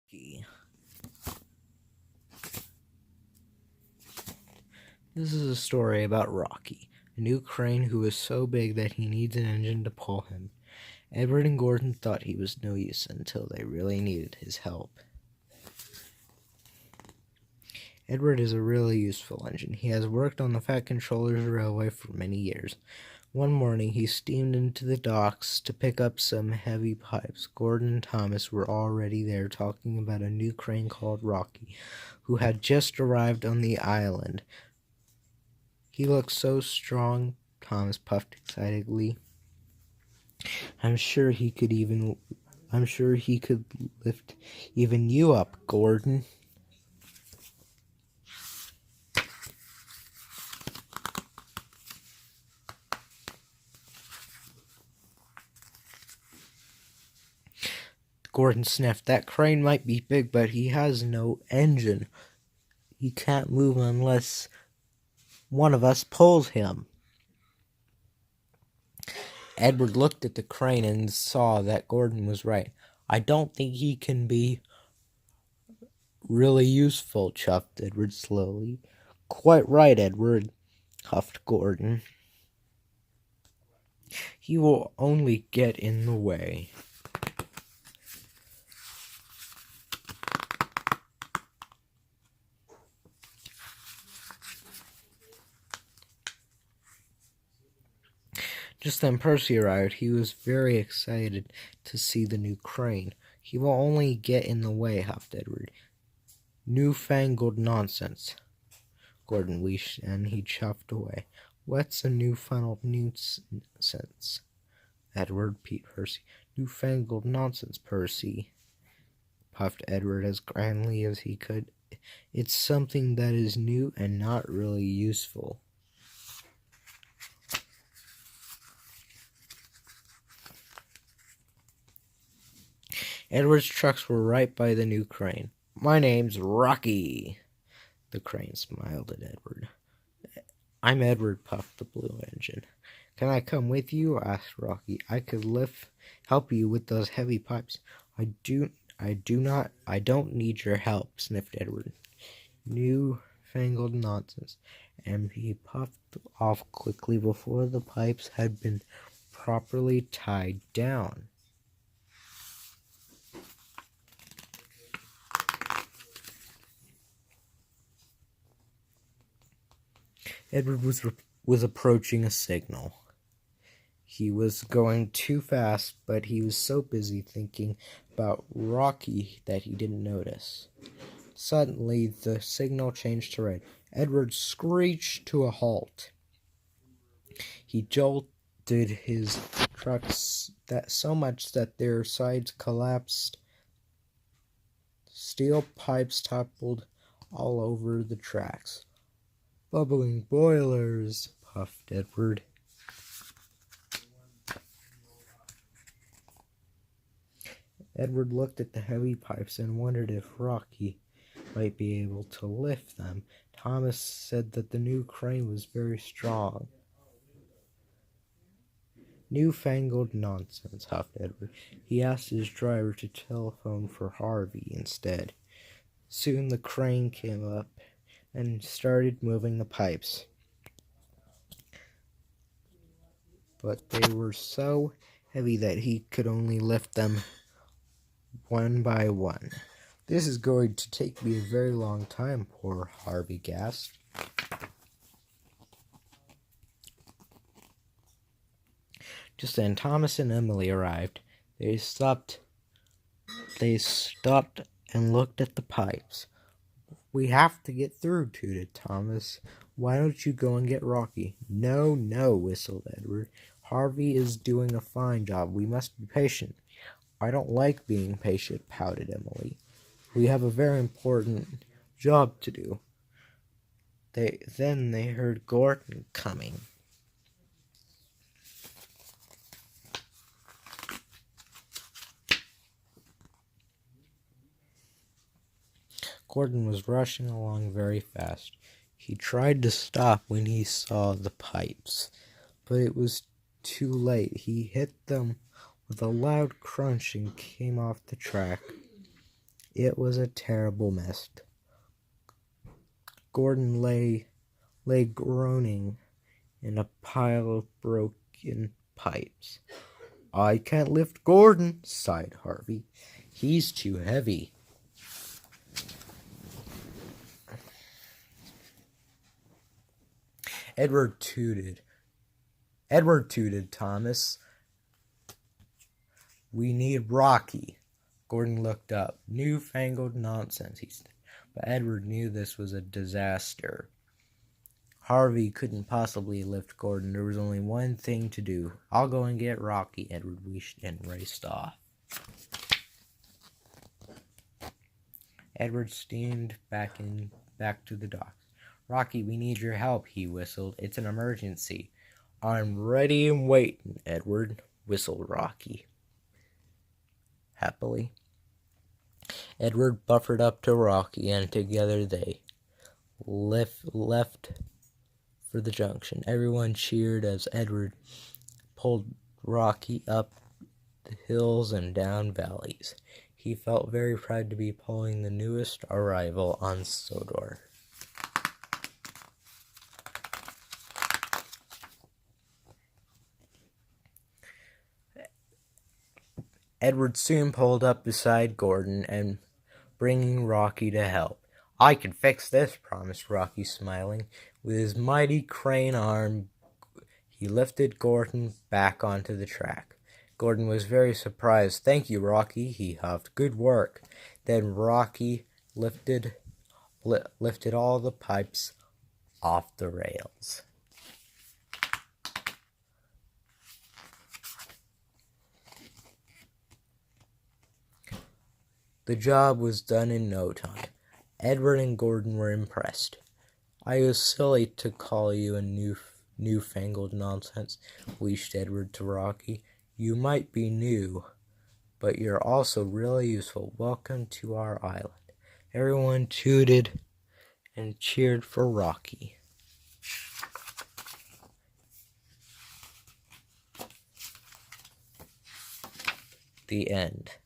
This is a story about Rocky, a new crane who is so big that he needs an engine to pull him. Edward and Gordon thought he was no use until they really needed his help. Edward is a really useful engine. He has worked on the Fat Controllers Railway for many years. One morning he steamed into the docks to pick up some heavy pipes. Gordon and Thomas were already there talking about a new crane called Rocky, who had just arrived on the island. He looked so strong, Thomas puffed excitedly. I'm sure he could lift even you up, Gordon. Gordon sniffed. That crane might be big, but he has no engine. He can't move unless one of us pulls him. Edward looked at the crane and saw that Gordon was right. I don't think he can be really useful, chuffed Edward slowly. Quite right, Edward, huffed Gordon. He will only get in the way. Just then Percy arrived. He was very excited to see the new crane. He will only get in the way, huffed Edward. Newfangled nonsense, Gordon wheezed, and he chuffed away. What's a newfangled nuisance? Edward, Pete Percy. Newfangled nonsense, Percy, puffed Edward as grandly as he could. It's something that is new and not really useful. Edward's trucks were right by the new crane. My name's Rocky. The crane smiled at Edward. I'm Edward, puffed the blue engine. Can I come with you? Asked Rocky. I could help you with those heavy pipes. I don't need your help, sniffed Edward. Newfangled nonsense. And he puffed off quickly before the pipes had been properly tied down. Edward was approaching a signal. He was going too fast, but he was so busy thinking about Rocky that he didn't notice. Suddenly, the signal changed to red. Edward screeched to a halt. He jolted his trucks so much that their sides collapsed. Steel pipes toppled all over the tracks. Bubbling boilers, puffed Edward. Edward looked at the heavy pipes and wondered if Rocky might be able to lift them. Thomas said that the new crane was very strong. Newfangled nonsense, huffed Edward. He asked his driver to telephone for Harvey instead. Soon the crane came up and started moving the pipes. But they were so heavy that he could only lift them one by one. This is going to take me a very long time, poor Harvey gasped. Just then Thomas and Emily arrived. They stopped and looked at the pipes. We have to get through, tooted Thomas. Why don't you go and get Rocky? No, whistled Edward. Harvey is doing a fine job. We must be patient. I don't like being patient, pouted Emily. We have a very important job to do. Then they heard Gordon coming. Gordon was rushing along very fast. He tried to stop when he saw the pipes, but it was too late. He hit them with a loud crunch and came off the track. It was a terrible mess. Gordon lay groaning in a pile of broken pipes. "I can't lift Gordon," sighed Harvey. "He's too heavy." Edward tooted. Thomas. "We need Rocky." Gordon looked up. "Newfangled nonsense," he said. But Edward knew this was a disaster. Harvey couldn't possibly lift Gordon. There was only one thing to do. "I'll go and get Rocky," Edward wished, and raced off. Edward steamed back to the docks. "Rocky, we need your help," he whistled. "It's an emergency." "I'm ready and waiting, Edward," whistled Rocky happily. Edward buffered up to Rocky, and together they left for the junction. Everyone cheered as Edward pulled Rocky up the hills and down valleys. He felt very proud to be pulling the newest arrival on Sodor. Edward soon pulled up beside Gordon and bringing Rocky to help. "I can fix this," promised Rocky, smiling. With his mighty crane arm, he lifted Gordon back onto the track. Gordon was very surprised. "Thank you, Rocky," he huffed. "Good work." Then Rocky lifted all the pipes off the rails. The job was done in no time. Edward and Gordon were impressed. "I was silly to call you a newfangled nonsense," wheezed Edward to Rocky. "You might be new, but you're also really useful. Welcome to our island." Everyone tooted and cheered for Rocky. The end.